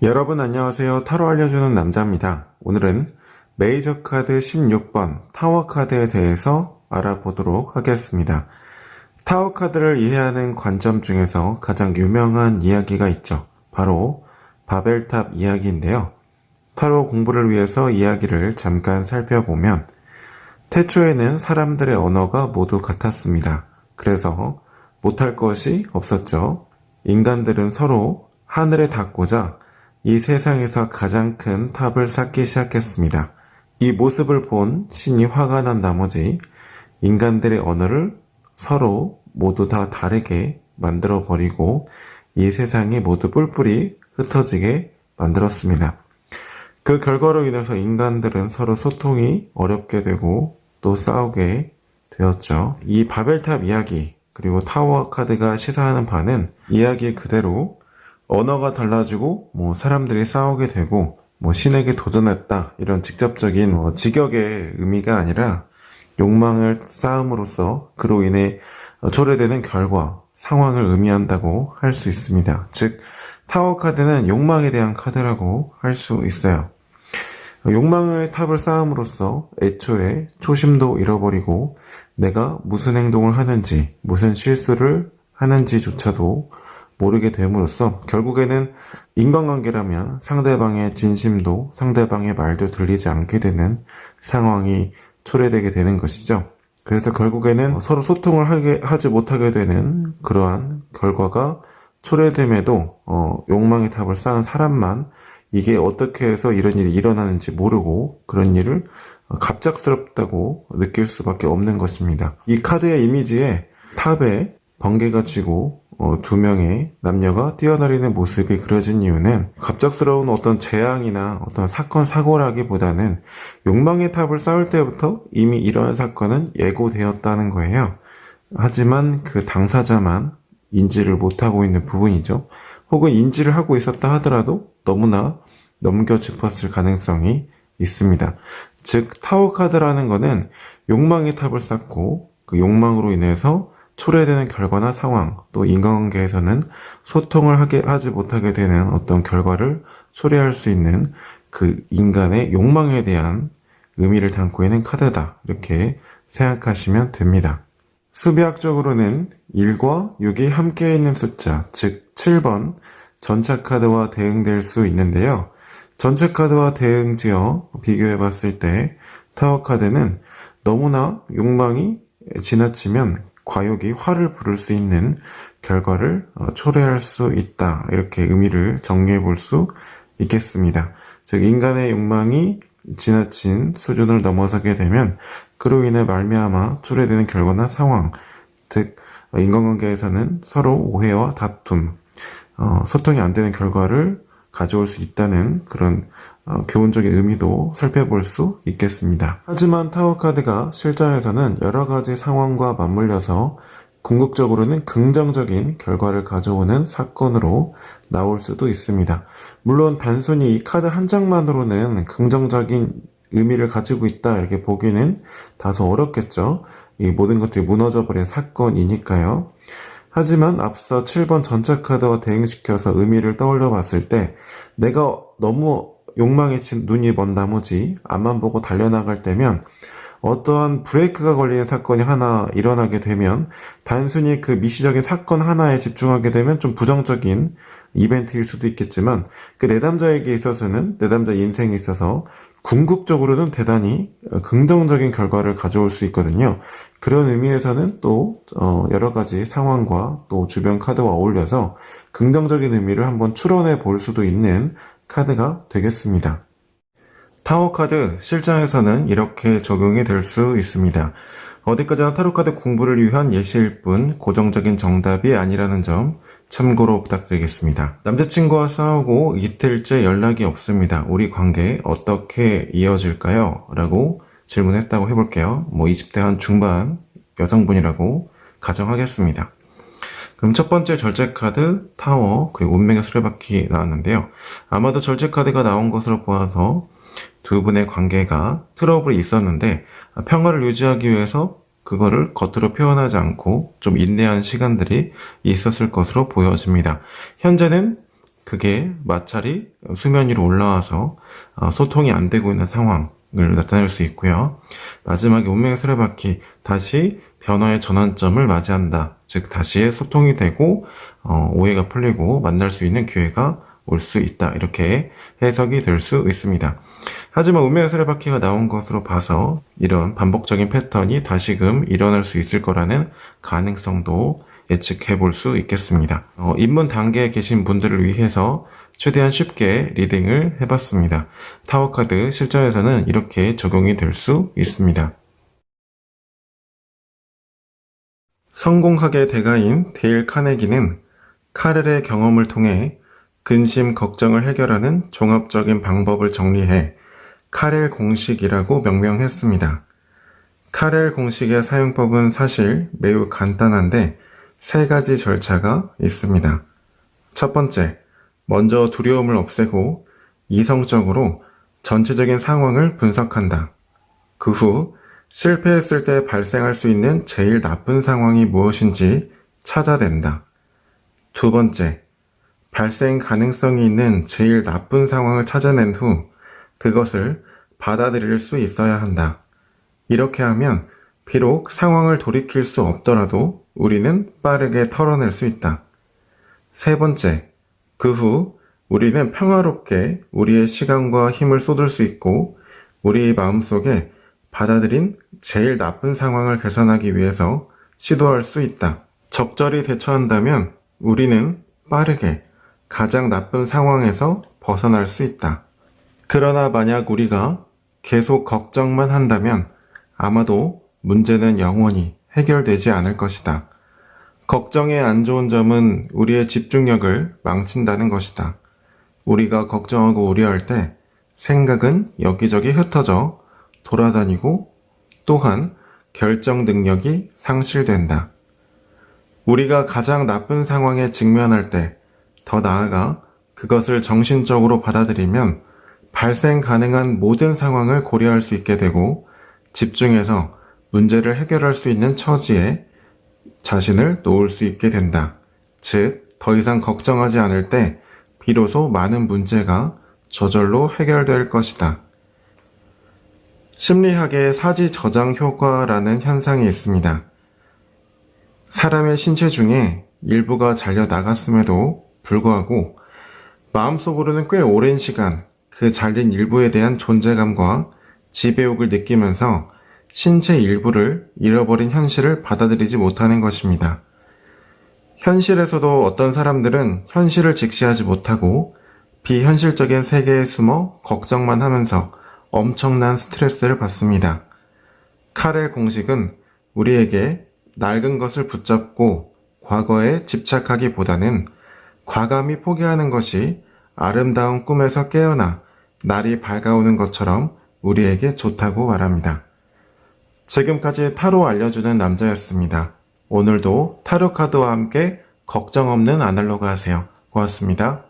여러분 안녕하세요. 타로 알려주는 남자입니다. 오늘은 메이저 카드 16번 타워 카드에 대해서 알아보도록 하겠습니다. 타워 카드를 이해하는 관점 중에서 가장 유명한 이야기가 있죠. 바로 바벨탑 이야기인데요. 타로 공부를 위해서 이야기를 잠깐 살펴보면 태초에는 사람들의 언어가 모두 같았습니다. 그래서 못할 것이 없었죠. 인간들은 서로 하늘에 닿고자 이 세상에서 가장 큰 탑을 쌓기 시작했습니다. 이 모습을 본 신이 화가 난 나머지 인간들의 언어를 서로 모두 다 다르게 만들어버리고 이 세상이 모두 뿔뿔이 흩어지게 만들었습니다. 그 결과로 인해서 인간들은 서로 소통이 어렵게 되고 또 싸우게 되었죠. 이 바벨탑 이야기 그리고 타워 카드가 시사하는 바는 이야기 그대로 언어가 달라지고 사람들이 싸우게 되고 신에게 도전했다 이런 직접적인 직역의 의미가 아니라 욕망을 쌓음으로써 그로 인해 초래되는 결과, 상황을 의미한다고 할 수 있습니다. 즉 타워 카드는 욕망에 대한 카드라고 할 수 있어요. 욕망의 탑을 쌓음으로써 애초에 초심도 잃어버리고 내가 무슨 행동을 하는지, 무슨 실수를 하는지조차도 모르게 됨으로써 결국에는 인간관계라면 상대방의 진심도 상대방의 말도 들리지 않게 되는 상황이 초래되게 되는 것이죠. 그래서 결국에는 서로 소통을 하지 못하게 되는 그러한 결과가 초래됨에도 욕망의 탑을 쌓은 사람만 이게 어떻게 해서 이런 일이 일어나는지 모르고 그런 일을 갑작스럽다고 느낄 수밖에 없는 것입니다. 이 카드의 이미지에 탑에 번개가 치고 두 명의 남녀가 뛰어내리는 모습이 그려진 이유는 갑작스러운 어떤 재앙이나 어떤 사건 사고라기보다는 욕망의 탑을 쌓을 때부터 이미 이러한 사건은 예고되었다는 거예요. 하지만 그 당사자만 인지를 못하고 있는 부분이죠. 혹은 인지를 하고 있었다 하더라도 너무나 넘겨짚었을 가능성이 있습니다. 즉 타워 카드라는 거는 욕망의 탑을 쌓고 그 욕망으로 인해서 초래되는 결과나 상황, 또 인간관계에서는 소통을 하지 못하게 되는 어떤 결과를 초래할 수 있는 그 인간의 욕망에 대한 의미를 담고 있는 카드다. 이렇게 생각하시면 됩니다. 수비학적으로는 1과 6이 함께 있는 숫자, 즉 7번 전차 카드와 대응될 수 있는데요. 전차 카드와 대응지어 비교해 봤을 때 타워 카드는 너무나 욕망이 지나치면 과욕이 화를 부를 수 있는 결과를 초래할 수 있다. 이렇게 의미를 정리해 볼 수 있겠습니다. 즉 인간의 욕망이 지나친 수준을 넘어서게 되면 그로 인해 말미암아 초래되는 결과나 상황, 즉 인간관계에서는 서로 오해와 다툼, 소통이 안 되는 결과를 가져올 수 있다는 그런 교훈적인 의미도 살펴볼 수 있겠습니다. 하지만 타워 카드가 실전에서는 여러 가지 상황과 맞물려서 궁극적으로는 긍정적인 결과를 가져오는 사건으로 나올 수도 있습니다. 물론 단순히 이 카드 한 장만으로는 긍정적인 의미를 가지고 있다 이렇게 보기는 다소 어렵겠죠. 이 모든 것들이 무너져버린 사건이니까요. 하지만 앞서 7번 전차 카드와 대응시켜서 의미를 떠올려 봤을 때 내가 너무 욕망에 눈이 먼 나머지 앞만 보고 달려나갈 때면 어떠한 브레이크가 걸리는 사건이 하나 일어나게 되면 단순히 그 미시적인 사건 하나에 집중하게 되면 좀 부정적인 이벤트일 수도 있겠지만 그 내담자에게 있어서는 내담자 인생에 있어서 궁극적으로는 대단히 긍정적인 결과를 가져올 수 있거든요. 그런 의미에서는 또 여러 가지 상황과 또 주변 카드와 어울려서 긍정적인 의미를 한번 추론해 볼 수도 있는 카드가 되겠습니다. 타워 카드 실전에서는 이렇게 적용이 될 수 있습니다. 어디까지나 타로 카드 공부를 위한 예시일 뿐 고정적인 정답이 아니라는 점 참고로 부탁드리겠습니다. 남자친구와 싸우고 이틀째 연락이 없습니다. 우리 관계 어떻게 이어질까요? 라고 질문했다고 해볼게요. 20대 한 중반 여성분이라고 가정하겠습니다. 그럼 첫 번째 절제 카드 타워 그리고 운명의 수레바퀴 나왔는데요. 아마도 절제 카드가 나온 것으로 보아서 두 분의 관계가 트러블이 있었는데 평화를 유지하기 위해서 그거를 겉으로 표현하지 않고 좀 인내한 시간들이 있었을 것으로 보여집니다. 현재는 그게 마찰이 수면 위로 올라와서 소통이 안 되고 있는 상황을 나타낼 수 있고요. 마지막에 운명의 수레바퀴, 다시 변화의 전환점을 맞이한다. 즉 다시 소통이 되고 오해가 풀리고 만날 수 있는 기회가 올 수 있다. 이렇게 해석이 될 수 있습니다. 하지만 운명의 수레바퀴가 나온 것으로 봐서 이런 반복적인 패턴이 다시금 일어날 수 있을 거라는 가능성도 예측해 볼 수 있겠습니다. 입문 단계에 계신 분들을 위해서 최대한 쉽게 리딩을 해봤습니다. 타워카드 실전에서는 이렇게 적용이 될 수 있습니다. 성공학의 대가인 데일 카네기는 카렐의 경험을 통해 근심, 걱정을 해결하는 종합적인 방법을 정리해 카렐 공식이라고 명명했습니다. 카렐 공식의 사용법은 사실 매우 간단한데 세 가지 절차가 있습니다. 첫 번째, 먼저 두려움을 없애고 이성적으로 전체적인 상황을 분석한다. 그 후 실패했을 때 발생할 수 있는 제일 나쁜 상황이 무엇인지 찾아낸다. 두 번째, 발생 가능성이 있는 제일 나쁜 상황을 찾아낸 후 그것을 받아들일 수 있어야 한다. 이렇게 하면 비록 상황을 돌이킬 수 없더라도 우리는 빠르게 털어낼 수 있다. 세 번째, 그 후 우리는 평화롭게 우리의 시간과 힘을 쏟을 수 있고 우리의 마음속에 받아들인 제일 나쁜 상황을 개선하기 위해서 시도할 수 있다. 적절히 대처한다면 우리는 빠르게 가장 나쁜 상황에서 벗어날 수 있다. 그러나 만약 우리가 계속 걱정만 한다면 아마도 문제는 영원히 해결되지 않을 것이다. 걱정의 안 좋은 점은 우리의 집중력을 망친다는 것이다. 우리가 걱정하고 우려할 때 생각은 여기저기 흩어져 돌아다니고 또한 결정 능력이 상실된다. 우리가 가장 나쁜 상황에 직면할 때 더 나아가 그것을 정신적으로 받아들이면 발생 가능한 모든 상황을 고려할 수 있게 되고 집중해서 문제를 해결할 수 있는 처지에 자신을 놓을 수 있게 된다. 즉, 더 이상 걱정하지 않을 때 비로소 많은 문제가 저절로 해결될 것이다. 심리학의 사지 저장 효과라는 현상이 있습니다. 사람의 신체 중에 일부가 잘려 나갔음에도 불구하고 마음속으로는 꽤 오랜 시간 그 잘린 일부에 대한 존재감과 지배욕을 느끼면서 신체 일부를 잃어버린 현실을 받아들이지 못하는 것입니다. 현실에서도 어떤 사람들은 현실을 직시하지 못하고 비현실적인 세계에 숨어 걱정만 하면서 엄청난 스트레스를 받습니다. 카렐 공식은 우리에게 낡은 것을 붙잡고 과거에 집착하기보다는 과감히 포기하는 것이 아름다운 꿈에서 깨어나 날이 밝아오는 것처럼 우리에게 좋다고 말합니다. 지금까지 타로 알려주는 남자였습니다. 오늘도 타로 카드와 함께 걱정 없는 아날로그 하세요. 고맙습니다.